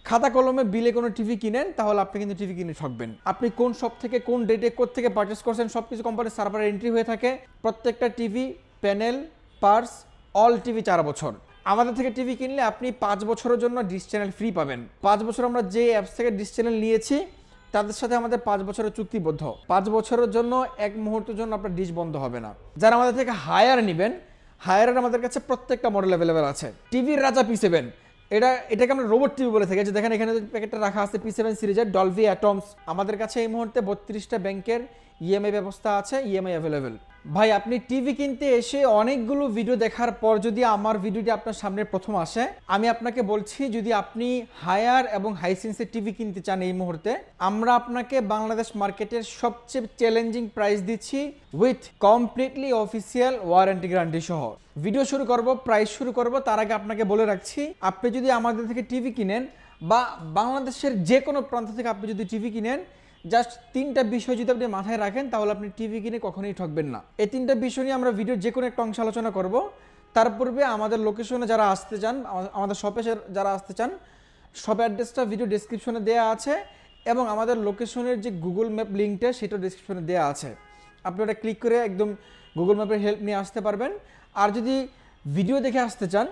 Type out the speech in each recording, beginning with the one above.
খাতা কলমে বিলে কোনো টিভি কিনেন তাহলে আপনি কিন্তু টিভি কিনে ঠকবেন। আপনি কোন শপ থেকে কোন ডেটে কোথা থেকে পারচেস করছেন সবকিছু কোম্পানির সার্ভারে এন্ট্রি হয়ে থাকে। প্রত্যেকটা TV, panel, parts, all TV 4 বছর। আমাদের থেকে টিভি কিনলে আপনি 5 বছরের জন্য ডিশ চ্যানেল ফ্রি পাবেন। 5 বছর আমরা যে অ্যাপস থেকে ডিশ চ্যানেল নিয়েছি তাদের সাথে আমাদের 5 বছরের চুক্তিবদ্ধ। 5 বছরের জন্য এক মুহূর্তের জন্য আপনার ডিশ বন্ধ হবে না। যারা আমাদের থেকে হায়ার নেবেন, হায়ারের আমাদের কাছে প্রত্যেকটা মডেল অ্যাভেলেবেল আছে। টিভির রাজা P7, এটাকে আমরা রোবট টিভি বলে থাকি। যে দেখেন এখানে প্যাকেটটা রাখা আছে P7 সিরিজের ডলভি অ্যাটমস। আমাদের কাছে এই মুহূর্তে 32টা ব্যাংকের ইএমআই ব্যবস্থা আছে, ইএমআই অ্যাভেলেবেল। ভাই আপনি টিভি কিনতে এসে অনেকগুলো ভিডিও দেখার পর যদি আমার ভিডিওটি আপনার সামনে প্রথম আসে, আমি আপনাকে বলছি যদি আপনি হায়ার এবং হাইসেন্সের টিভি কিনতে চান এই মুহূর্তে, আমরা আপনাকে বাংলাদেশ মার্কেটের সবচেয়ে চ্যালেঞ্জিং প্রাইস দিচ্ছি with completely official warranty guarantee সহ। ভিডিও শুরু করব, প্রাইস শুরু করব, তার আগে আপনাকে বলে রাখছি আপনি যদি আমাদের থেকে টিভি কিনেন বা বাংলাদেশের যে কোনো প্রান্ত থেকে আপনি যদি টিভি কিনেন, জাস্ট 3টা বিষয় যদি আপনি মাথায় রাখেন তাহলে আপনি টিভি কিনে কখনোই ঠকবেন না। এই 3টা বিষয় নিয়ে আমরা ভিডিওর যে কোনো একটা অংশ আলোচনা করব। তার পূর্বে আমাদের লোকেশনে যারা আসতে চান, আমাদের শপে যারা আসতে চান, শপ অ্যাড্রেসটা ভিডিও ডেসক্রিপশনে দেওয়া আছে এবং আমাদের লোকেশনের যে গুগল ম্যাপ লিঙ্কটা সেটা ডেসক্রিপশনে দেওয়া আছে। আপনি ওটা ক্লিক করে একদম গুগল ম্যাপের হেল্প নিয়ে আসতে পারবেন। আর যদি ভিডিও দেখে আসতে চান,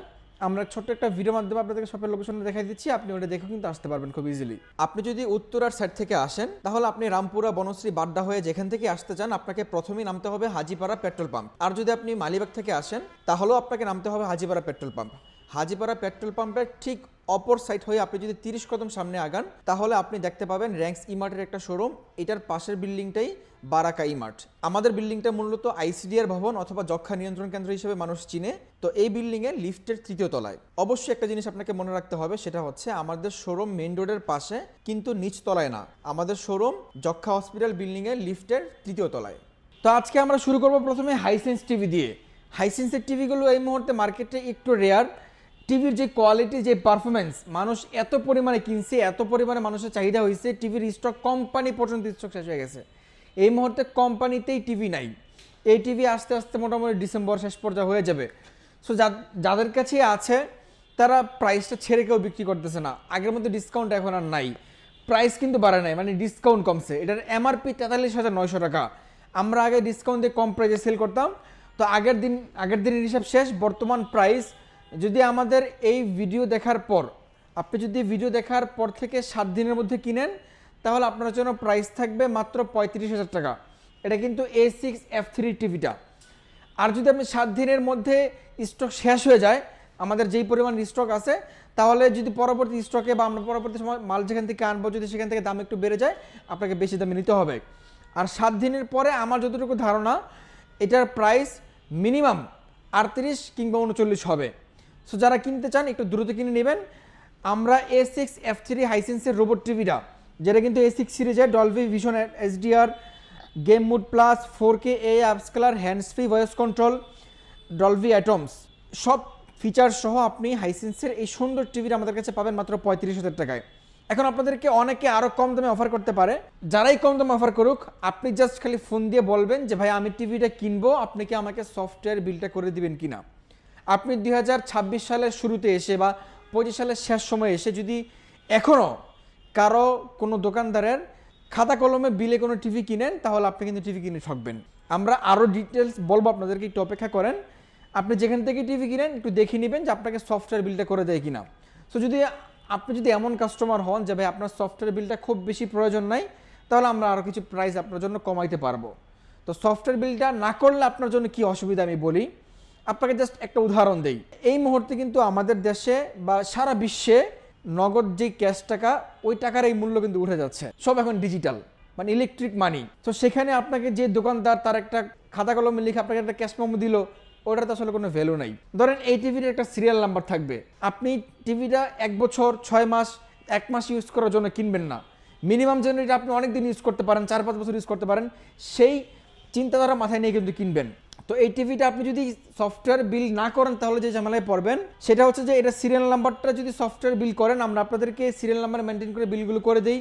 আমরা ছোট্ট একটা ভিডিওর মাধ্যমে আপনাদেরকে শপের লোকেশনটা দেখাই দিচ্ছি, আপনি ওটা দেখে কিন্তু আসতে পারবেন খুব ইজিলি। আপনি যদি উত্তরার সাইড থেকে আসেন তাহলে আপনি রামপুরা, বনশ্রী, বাড্ডা হয়ে যেখান থেকে আসতে চান আপনাকে প্রথমেই নামতে হবে হাজিপাড়া পেট্রোল পাম্প। আর যদি আপনি মালিবাগ থেকে আসেন তাহলেও আপনাকে নামতে হবে Hajipara petrol pump. Hajipara petrol পাম্পের ঠিক অপর সাইড হয়ে আপনি যদি 30 কদম সামনে আগান তাহলে আপনি দেখতে পাবেন র্যাঙ্কস ইমার্টের একটা শোরুম। এটার পাশের বিল্ডিংটাই বারাকা ইমার্ট। আমাদের বিল্ডিংটা মূলত আইসিডিআর ভবন অথবা যক্ষ্মা নিয়ন্ত্রণ কেন্দ্র হিসেবে মানুষ চিনে। তো এই বিল্ডিংয়ে লিফটের 3য় তলায়। অবশ্যই একটা জিনিস আপনাকে মনে রাখতে হবে, সেটা হচ্ছে আমাদের শোরুম মেইন রোডের পাশে, কিন্তু নিচ তলায় না। আমাদের শোরুম যক্ষ্মা হসপিটাল বিল্ডিংয়ের লিফটের 3য় তলায়। তো আজকে আমরা শুরু করব প্রথমে হাইসেন্স টিভি দিয়ে। হাইসেন্সের টিভিগুলো এই মুহূর্তে মার্কেটে একটু রেয়ার। টিভির যে কোয়ালিটি, যে পারফরমেন্স, মানুষ এত পরিমাণে কিনছে, এত পরিমাণে মানুষের চাহিদা হয়েছে, টিভির স্টক কোম্পানি পর্যন্ত স্টক শেষ হয়ে গেছে। এই মুহূর্তে কোম্পানিতেই টিভি নাই। এই টিভি আস্তে আস্তে মোটামুটি ডিসেম্বর শেষ পর্যায়ে হয়ে যাবে। সো যাদের কাছে আছে তারা প্রাইসটা ছেড়ে কেউ বিক্রি করতেছে না। আগের মধ্যে ডিসকাউন্ট এখন আর নাই, প্রাইস কিন্তু বাড়ে নাই, মানে ডিসকাউন্ট কমছে। এটার এমআরপি 43,900 টাকা। আমরা আগে ডিসকাউন্ট দিয়ে কম প্রাইসে সেল করতাম। তো আগের দিনের হিসাব শেষ। বর্তমান প্রাইস যদি আমাদের এই ভিডিও দেখার পর, আপনি যদি ভিডিও দেখার পর থেকে 7 দিনের মধ্যে কিনেন তাহলে আপনার জন্য প্রাইস থাকবে মাত্র 35,000 টাকা। এটা কিন্তু A6F3 টিভিটা। আর যদি আপনি 7 দিনের মধ্যে স্টক শেষ হয়ে যায়, আমাদের যেই পরিমাণ স্টক আছে, তাহলে যদি পরবর্তী স্টকে বা আমরা পরবর্তী সময় মাল যেখান থেকে আনবো যদি সেখান থেকে দাম একটু বেড়ে যায়, আপনাকে বেশি দামে নিতে হবে। আর 7 দিনের পরে আমার যতটুকু ধারণা এটার প্রাইস মিনিমাম 38 কিংবা 39 হবে। সো যারা কিনতে চান একটু দ্রুত কিনে নেবেন। আমরা A6F3 হাইসেন্সের রোবট টিভিটা, যেটা কিন্তু A6 সিরিজের Dolby vision HDR, game mode plus, 4K আপস colour, hands free voice control, Dolby Atmos, সব ফিচার সহ আপনি হাইসেন্সের এই সুন্দর টিভিটা আমাদের কাছে পাবেন মাত্র 35,000 টাকায়। এখন আপনাদেরকে অনেকে আরও কম দামে অফার করতে পারে। যারাই কম দামে অফার করুক, আপনি জাস্ট খালি ফোন দিয়ে বলবেন যে ভাই আমি টিভিটা কিনবো, আপনি কি আমাকে সফটওয়্যার বিলটা করে দিবেন কিনা। আপনি 2026 সালের শুরুতে এসে বা 25 সালের শেষ সময়ে এসে যদি এখনও কারো কোনো দোকানদারের খাতা কলমে বিলে কোনো টিভি কিনেন তাহলে আপনি কিন্তু টিভি কিনে ঠকবেন। আমরা আরও ডিটেলস বলবো আপনাদেরকে, একটু অপেক্ষা করেন। আপনি যেখান থেকে টিভি কিনেন একটু দেখে নেবেন যে আপনাকে সফটওয়্যার বিলটা করে দেয় কিনা। সো আপনি যদি এমন কাস্টমার হন যে ভাই আপনার সফটওয়্যার বিলটা খুব বেশি প্রয়োজন নাই, তাহলে আমরা আরও কিছু প্রাইস আপনার জন্য কমাইতে পারবো। তো সফটওয়্যার বিলটা না করলে আপনার জন্য কি অসুবিধা আমি বলি আপনাকে, জাস্ট একটা উদাহরণ দেই। এই মুহূর্তে কিন্তু আমাদের দেশে বা সারা বিশ্বে নগদ যে ক্যাশ টাকা, ওই টাকার এই মূল্য কিন্তু উঠে যাচ্ছে। সব এখন ডিজিটাল, মানে ইলেকট্রিক মানি। তো সেখানে আপনাকে যে দোকানদার তার একটা খাতা কলমে লিখে আপনাকে একটা ক্যাশ মেমো দিল, ওটার তো আসলে কোনো ভ্যালু নাই। ধরেন এই টিভির একটা সিরিয়াল নাম্বার থাকবে, আপনি টিভিটা 1 বছর 6 মাস 1 মাস ইউজ করার জন্য কিনবেন না। মিনিমাম যেন এটা আপনি অনেক দিন ইউজ করতে পারেন, 4-5 বছর ইউজ করতে পারেন, সেই চিন্তাধারা মাথায় নিয়ে কিন্তু কিনবেন। তো এই টিভিটা আপনি যদি সফটওয়্যার বিল না করেন তাহলে যে ঝামেলায় পড়বেন সেটা হচ্ছে যে এটা সিরিয়াল নাম্বারটা যদি সফটওয়্যার বিল করেন, আমরা আপনাদেরকে সিরিয়াল নাম্বার মেনটেন করে বিলগুলো করে দিই।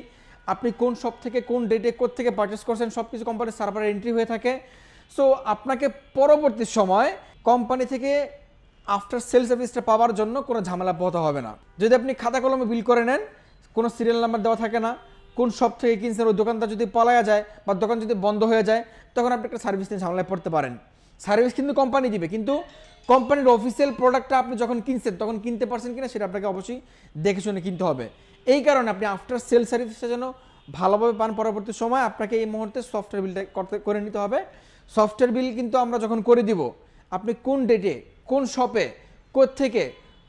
আপনি কোন শপ থেকে কোন ডেটে কোথা থেকে পারচেস করছেন সবকিছু কোম্পানির সার্ভারে এন্ট্রি হয়ে থাকে। সো আপনাকে পরবর্তী সময় কোম্পানি থেকে আফটার সেল সার্ভিসটা পাওয়ার জন্য কোনো ঝামেলা পোহাতে হবে না। যদি আপনি খাতা কলমে বিল করে নেন, কোনো সিরিয়াল নাম্বার দেওয়া থাকে না, কোন শপ থেকে কিনছেন, ওই দোকানদার যদি পলায়া যায় বা দোকান যদি বন্ধ হয়ে যায়, তখন আপনি একটা সার্ভিস নিয়ে ঝামেলায় পড়তে পারেন। সার্ভিস কিন্তু কোম্পানি দিবে, কিন্তু কোম্পানির অফিসিয়াল প্রোডাক্টটা আপনি যখন কিনছেন তখন কিনতে পারছেন কিনা সেটা আপনাকে অবশ্যই দেখে শুনে কিনতে হবে। এই কারণে আপনি আফটার সেল সার্ভিসটা যেন ভালোভাবে পান, পরবর্তী সময় আপনাকে এই মুহূর্তে সফটওয়্যার বিলটা করে নিতে হবে। সফটওয়্যার বিল কিন্তু আমরা যখন করে দিব, আপনি কোন ডেটে, কোন শপে, কোত্থেকে,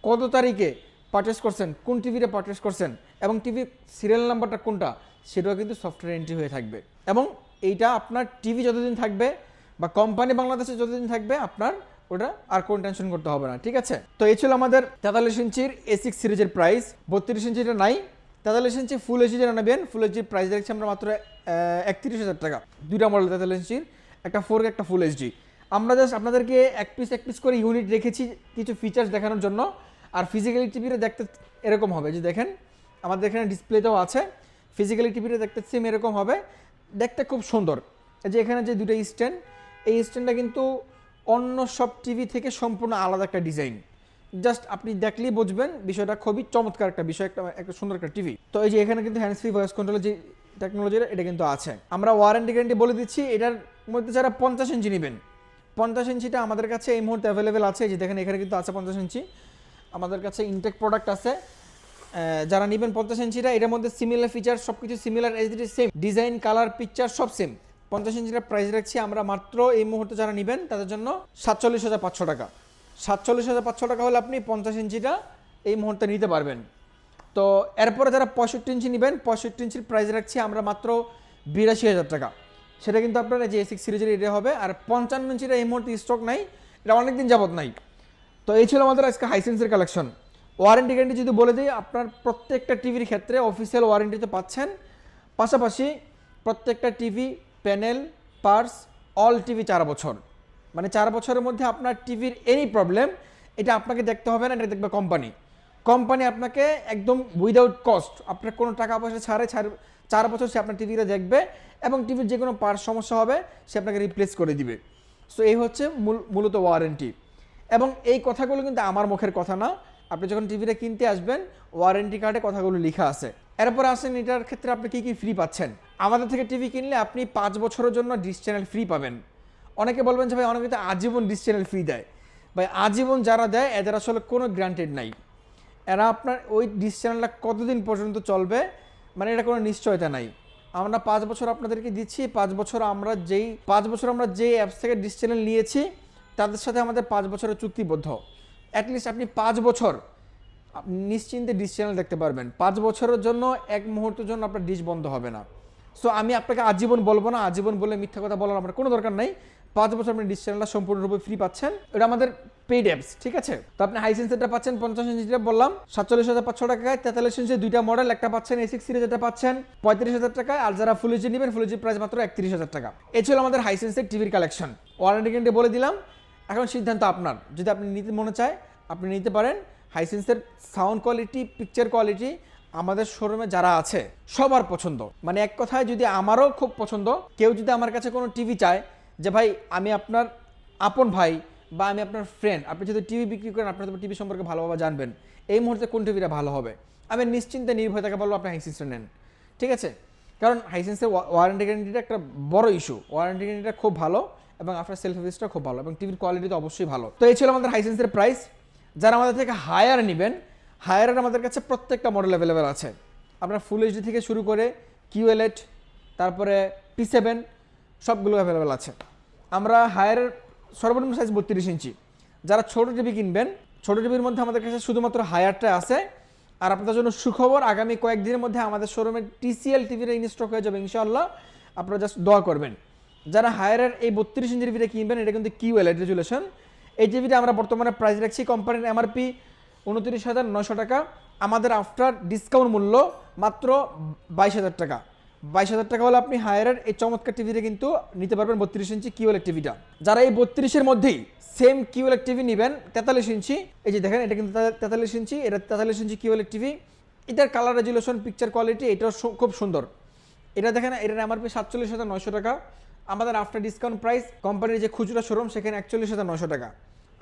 কত তারিখে পারচেস করছেন, কোন টিভিটা পারচেস করছেন এবং টিভির সিরিয়াল নাম্বারটা কোনটা, সেটাও কিন্তু সফটওয়্যার এন্ট্রি হয়ে থাকবে। এবং এইটা আপনার টিভি যতদিন থাকবে বা কোম্পানি বাংলাদেশে যতদিন থাকবে, আপনার ওটা আর কোন টেনশন করতে হবে না, ঠিক আছে। তো এই ছিল আমাদের 43 ইঞ্চির A6 সিরিজের প্রাইস। 32 ইঞ্চিটা নাই, 43 ইঞ্চি ফুল এইচডি যেটা নেবেন, ফুল এইচডির প্রাইস দেখছি আমরা মাত্র 31,000 টাকা। দুইটা মডেল 43 ইঞ্চির, একটা 4K একটা ফুল এইচডি। আমরা জাস্ট আপনাদেরকে এক পিস করে ইউনিট রেখেছি কিছু ফিচার্স দেখানোর জন্য। আর ফিজিক্যালি টিভিটা দেখতে এরকম হবে, যে দেখেন আমাদের এখানে ডিসপ্লেতেও আছে, ফিজিক্যালি টিভিটা দেখতে সেম এরকম হবে, দেখতে খুব সুন্দর। এই যে এখানে যে দুটো স্ট্যান্ড, এই স্ট্যান্ডটা কিন্তু অন্য সব টিভি থেকে সম্পূর্ণ আলাদা একটা ডিজাইন। জাস্ট আপনি দেখলেই বুঝবেন বিষয়টা খুবই চমৎকার একটা বিষয়, একটা সুন্দর একটা টিভি। তো এই যে এখানে কিন্তু হ্যান্ডস ফ্রি ভয়েস কন্ট্রোলের যে টেকনোলজিটা, এটা কিন্তু আছে। আমরা ওয়ারেন্টি গ্যারান্টি বলে দিচ্ছি। এটার মধ্যে যারা 50 ইঞ্চি নেবেন, 50 ইঞ্চিটা আমাদের কাছে এই মুহূর্তে অ্যাভেলেবেল আছে। যে দেখেন এখানে কিন্তু আছে 50 ইঞ্চি, আমাদের কাছে ইনটেক প্রোডাক্ট আছে। যারা নেবেন 50 ইঞ্চিটা, এটার মধ্যে সিমিলার ফিচার, সব কিছু similar, HD same, design, colour, picture সব সেম। 50 ইঞ্চিটার প্রাইস রাখছি আমরা মাত্র এই মুহূর্তে যারা নেবেন তাদের জন্য 47,500 টাকা। 47,500 টাকা হলে আপনি 50 ইঞ্চিটা এই মুহূর্তে নিতে পারবেন। তো এরপরে যারা 65 ইঞ্চি নেবেন, 65 ইঞ্চির প্রাইস রাখছি আমরা মাত্র 82,000 টাকা। সেটা কিন্তু আপনার যে A6 সিরিজের এটা হবে। আর 55 ইঞ্চিটা এই মুহূর্তে স্টক নাই, এটা অনেকদিন যাবত নাই। তো এই ছিল আমাদের আজকে হাইসেন্সের কালেকশন। ওয়ারেন্টি গ্যারান্টি যদি বলে দিই, আপনার প্রত্যেকটা টিভির ক্ষেত্রে অফিসিয়াল ওয়ারেন্টিতে পাচ্ছেন। পাশাপাশি প্রত্যেকটা TV, panel, parts, all TV 4 বছর, মানে 4 বছরের মধ্যে আপনার টিভির এনি প্রবলেম এটা আপনাকে দেখতে হবে না, এটা দেখবে কোম্পানি। কোম্পানি আপনাকে একদম উইদাউট কস্ট, আপনার কোনো টাকা পয়সা ছাড়ে 4 বছর সে আপনার টিভিটা দেখবে এবং টিভির যে কোনো পার্টস সমস্যা হবে সে আপনাকে রিপ্লেস করে দিবে। সো এই হচ্ছে মূলত ওয়ারেন্টি। এবং এই কথাগুলো কিন্তু আমার মুখের কথা না, আপনি যখন টিভিটা কিনতে আসবেন ওয়ারেন্টি কার্ডে কথাগুলো লেখা আছে। এরপর আসেন এটার ক্ষেত্রে আপনি কী কী ফ্রি পাচ্ছেন। আমাদের থেকে টিভি কিনলে আপনি 5 বছরের জন্য ডিশ চ্যানেল ফ্রি পাবেন। অনেকে বলবেন যে ভাই অনেকে তো আজীবন ডিশ চ্যানেল ফ্রি দেয়। ভাই আজীবন যারা দেয় এদের আসলে কোনো গ্রান্টেড নাই। এরা আপনার ওই ডিশ চ্যানেলটা কতদিন পর্যন্ত চলবে, মানে এটা কোনো নিশ্চয়তা নাই। আমরা 5 বছর আপনাদেরকে দিচ্ছি। 5 বছর আমরা যেই অ্যাপস থেকে ডিশ চ্যানেল নিয়েছি তাদের সাথে আমাদের 5 বছরের চুক্তিবদ্ধ। অ্যাটলিস্ট আপনি 5 বছর নিশ্চিন্তে ডিশ চ্যানেল দেখতে পারবেন। 5 বছরের জন্য এক মুহূর্তের জন্য আপনার ডিশ বন্ধ হবে না। সো আমি আপনাকে আজীবন বলবো না, আজীবন বলে মিথ্যা কথা বলার আমার কোনো দরকার নাই। 5 বছর আপনি ডিশ চ্যানেলটা সম্পূর্ণরূপে ফ্রি পাচ্ছেন। এটা আমাদের পেইড অ্যাপস, ঠিক আছে। তো আপনি হাইসেন্সেরটা পাচ্ছেন 50 ইঞ্চিটা বললাম 47,500 টাকায়। 43 ইঞ্চির দুইটা মডেল, একটা পাচ্ছেন A6 সিরিজ, এটা পাচ্ছেন 35,000 টাকায়। আর যারা ফুল এইচডি নেবেন, ফুল এইচডি প্রাইস মাত্র 31,000 টাকা। এই ছিল আমাদের হাইসেন্সের টিভির কালেকশন। ওয়ারেন্টি গ্যারান্টি বলে দিলাম, এখন সিদ্ধান্ত আপনার। যদি আপনি নিতে মনে চায় আপনি নিতে পারেন। হাইসেন্সের সাউন্ড কোয়ালিটি, পিকচার কোয়ালিটি আমাদের শোরুমে যারা আছে সবার পছন্দ। মানে এক কথায় যদি আমারও খুব পছন্দ, কেউ যদি আমার কাছে কোনো টিভি চায় যে ভাই আমি আপনার আপন ভাই বা আমি আপনার ফ্রেন্ড, আপনি যদি টিভি বিক্রি করেন আপনার টিভি সম্পর্কে ভালোভাবে জানবেন, এই মুহূর্তে কোন টিভিটা ভালো হবে, আমি নিশ্চিন্তে নির্ভয় থেকে বলবো আপনি হাইসেন্সটা নেন, ঠিক আছে। কারণ হাইসেন্সের ওয়ারেন্টি গ্যারান্টিটা একটা বড় ইস্যু। ওয়ারেন্টি গ্যারান্টিটা খুব ভালো এবং আফটার সেল সার্ভিসটা খুব ভালো এবং টিভির কোয়ালিটি তো অবশ্যই ভালো। তো এই ছিল আমাদের হাইসেন্সের প্রাইস। যারা আমাদের থেকে হায়ার নেবেন, হায়ারের আমাদের কাছে প্রত্যেকটা মডেল অ্যাভেলেবেল আছে। আপনার ফুল এইচডি থেকে শুরু করে QLED, তারপরে P7 সবগুলো অ্যাভেলেবেল আছে। আমরা হায়ারের সর্বনিম্ন সাইজ 32 ইঞ্চি। যারা ছোটো টিভি কিনবেন, ছোটো টিভির মধ্যে আমাদের কাছে শুধুমাত্র হায়ারটা আছে। আর আপনাদের জন্য সুখবর, আগামী কয়েকদিনের মধ্যে আমাদের শোরুমে TCL টিভিটা ইনস্টক হয়ে যাবে ইনশাআল্লাহ। আপনারা জাস্ট দোয়া করবেন। যারা হায়ারের এই 32 ইঞ্চি টিভিটা কিনবেন, এটা কিন্তু QLED রেজুলেশন। এই টিভিটা আমরা বর্তমানে প্রাইস রাখছি কোম্পানির MRP 29,900 টাকা। আমাদের আফটার ডিসকাউন্ট মূল্য মাত্র 22,000 টাকা। 22,000 টাকা হলে আপনি হায়ারের এই চমৎকার টিভিটা কিন্তু নিতে পারবেন 32 ইঞ্চি QLED টিভিটা। যারা এই 32-এর মধ্যেই সেম QLED টিভি নেবেন 43 ইঞ্চি, এই যে দেখেন এটা কিন্তু 43 ইঞ্চি, এটা 43 ইঞ্চি QLED টিভি। এটার কালার রেজুলেশন, পিকচার কোয়ালিটি এটাও খুব সুন্দর। এটা দেখেন, এটার MRP 47,900 টাকা। আমাদের আফটার ডিসকাউন্ট প্রাইস কোম্পানির যে খুচরা শোরুম সেখানে 41,900 টাকা।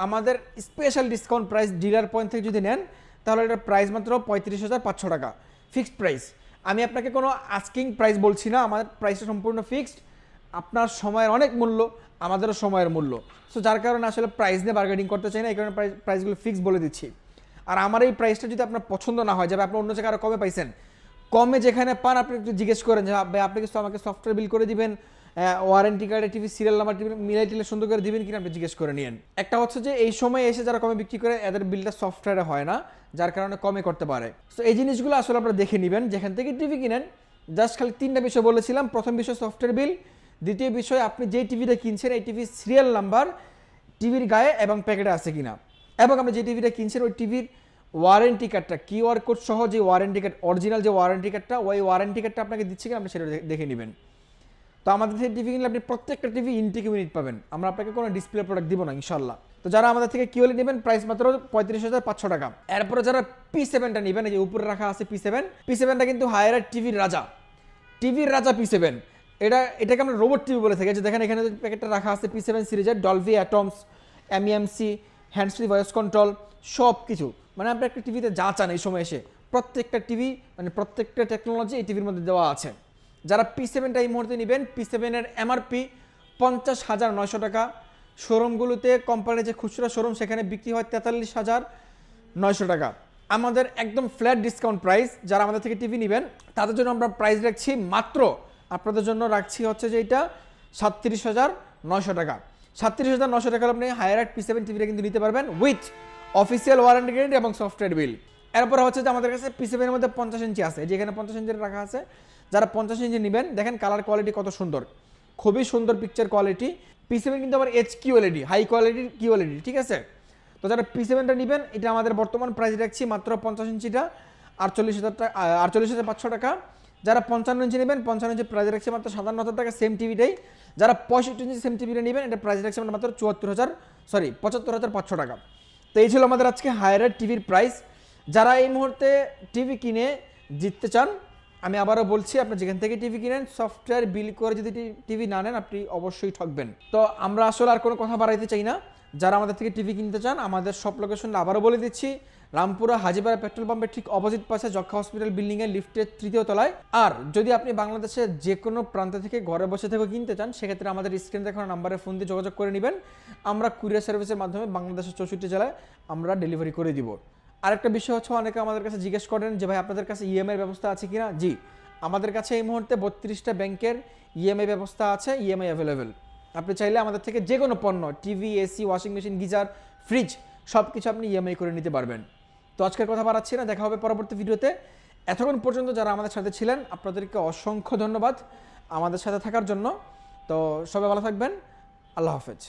আমাদের special discount price dealer point থেকে যদি নেন তাহলে এটার প্রাইস মাত্র 35,500 টাকা। Fixed price. আমি আপনাকে কোনো আস্কিং প্রাইস বলছি না, আমাদের প্রাইসটা সম্পূর্ণ ফিক্সড। আপনার সময়ের অনেক মূল্য, আমাদেরও সময়ের মূল্য, সো যার কারণে আসলে প্রাইস নিয়ে বার্গেনিং করতে চাই না, এই কারণে প্রাইসগুলো ফিক্স বলে দিচ্ছি। আর আমার এই প্রাইসটা যদি আপনার পছন্দ না হয়, যাবে আপনি অন্য জায়গায় আরও কমে পাইছেন, কমে যেখানে পান আপনি একটু জিজ্ঞেস করেন যে ভাই আপনি কিছু আমাকে সফটওয়্যার বিল করে দিবেন, ওয়ারেন্টি কার্ডে টিভি সিরিয়াল নাম্বার টিভি মিলাই টিলে সুন্দর করে দিবেন কিনা আপনি জিজ্ঞেস করে নিন। একটা হচ্ছে যে এই সময় এসে যারা কমে বিক্রি করে এদের বিলটা সফটওয়্যারে হয় না, যার কারণে কমে করতে পারে। সো এই জিনিসগুলো আসলে আপনারা দেখে নেবেন যেখান থেকে টিভি কিনেন। জাস্ট খালি 3টা বিষয় বলেছিলাম। প্রথম বিষয় সফটওয়্যার বিল, দ্বিতীয় বিষয় আপনি যেই টিভিটা কিনছেন এই টিভির সিরিয়াল নাম্বার টিভির গায়ে এবং প্যাকেটে আছে কিনা, এবং আপনি যে টিভিটা কিনছেন ওই টিভির ওয়ারেন্টি কার্ডটা কিউআর কোড সহ যে ওয়ারেন্টি কার্ড, অরিজিনাল যে ওয়ারেন্টি কার্ডটা, ওই ওয়ারেন্টি কার্ডটা আপনাকে দিচ্ছে কিনা আপনি সেটা দেখে নেবেন। তো আমাদের থেকে টিভি কিনলে আপনি প্রত্যেকটা টিভি ইনটেক ইউনিট পাবেন, আমরা আপনাকে কোনো ডিসপ্লে প্রোডাক্ট দিব না ইনশাল্লাহ। তো যারা আমাদের থেকে কিউএলই নেবেন প্রাইস মাত্র 35,500 টাকা। এরপরে যারা P7টা নেবেন, এই যে উপরে রাখা আছে P7টা কিন্তু হায়ার টিভির রাজা, P7 এটাকে আমরা রোবট টিভি বলে থাকি। যে দেখেন এখানে প্যাকেটটা রাখা আছে P7 সিরিজের Dolby atoms, MEMC, hands free voice control, সব কিছু। মানে আপনি একটা টিভিতে যা চান এই সময় এসে প্রত্যেকটা টিভি মানে প্রত্যেকটা টেকনোলজি এই টিভির মধ্যে দেওয়া আছে। যারা P7টা এই মুহূর্তে নেবেন, P7-এর MRP 50,900 টাকা। শোরুমগুলোতে কোম্পানির যে খুচরা শোরুম সেখানে বিক্রি হয় 43,900 টাকা। আমাদের একদম ফ্ল্যাট ডিসকাউন্ট প্রাইস, যারা আমাদের থেকে টিভি নেবেন তাদের জন্য আমরা প্রাইস রাখছি মাত্র, আপনাদের জন্য রাখছি হচ্ছে যে এটা 37,900 টাকা। 37,900 টাকা আপনি হায়ার P7 টিভিটা কিন্তু নিতে পারবেন উইথ অফিসিয়াল ওয়ারেন্টি গ্যারান্টি এবং সফটওয়্যার বিল। এরপর হচ্ছে যে আমাদের কাছে P7-এর মধ্যে 50 ইঞ্চি আছে, যেখানে 50 ইঞ্চি রাখা আছে। যারা 50 ইঞ্চি নেবেন দেখেন কালার কোয়ালিটি কত সুন্দর, খুবই সুন্দর পিকচার কোয়ালিটি। P7 কিন্তু আবার HQLED, হাই কোয়ালিটির QLED, ঠিক আছে। তো যারা P7টা নেবেন এটা আমাদের বর্তমান প্রাইস রাখছি মাত্র 50 ইঞ্চিটা 48,500 টাকা। যারা 55 ইঞ্চি নেবেন 55 ইঞ্চি প্রাইস রাখছি মাত্র 57,000 টাকা সেম টিভিটাই। যারা 65 ইঞ্চি সেম টিভিটা নেবেন এটা প্রাইস রাখছি মাত্র 75,500 টাকা। তো এই ছিল আমাদের আজকে হায়ার টিভির প্রাইস। যারা এই মুহূর্তে টিভি কিনে জিততে চান, আমি আবারও বলছি আপনি যেখান থেকে টিভি কিনেন সফটওয়্যার বিল করে যদি টিভি না নেন আপনি অবশ্যই ঠকবেন। তো আমরা আসলে আর কোনো কথা বাড়াইতে চাই না। যারা আমাদের থেকে টিভি কিনতে চান আমাদের সব লোকেশনটা আবারও বলে দিচ্ছি, রামপুরা হাজিপাড়া পেট্রোল পাম্পের ঠিক অপোজিট পাশে যক্ষা হসপিটাল বিল্ডিংয়ের লিফটের 3য় তলায়। আর যদি আপনি বাংলাদেশের যে কোনো প্রান্ত থেকে ঘরে বসে থেকে কিনতে চান সেক্ষেত্রে আমাদের স্ক্রিনে দেখানো নাম্বারে ফোন দিয়ে যোগাযোগ করে নেবেন। আমরা কুরিয়ার সার্ভিসের মাধ্যমে বাংলাদেশের 64 জেলায় আমরা ডেলিভারি করে দিব। আরেকটা বিষয় হচ্ছে অনেকে আমাদের কাছে জিজ্ঞেস করেন যে ভাই আপনাদের কাছে ইএমআই ব্যবস্থা আছে কিনা। জি, আমাদের কাছে এই মুহূর্তে 32টা ব্যাংকের ইএমআই ব্যবস্থা আছে, ইএমআই অ্যাভেলেবেল। আপনি চাইলে আমাদের থেকে যে কোনো পণ্য TV, AC, washing machine, geyser, fridge সব কিছু আপনি ইএমআই করে নিতে পারবেন। তো আজকের কথা বাড়াচ্ছি না, দেখা হবে পরবর্তী ভিডিওতে। এতক্ষণ পর্যন্ত যারা আমাদের সাথে ছিলেন আপনাদেরকে অসংখ্য ধন্যবাদ আমাদের সাথে থাকার জন্য। তো সবাই ভালো থাকবেন, আল্লাহ হাফেজ।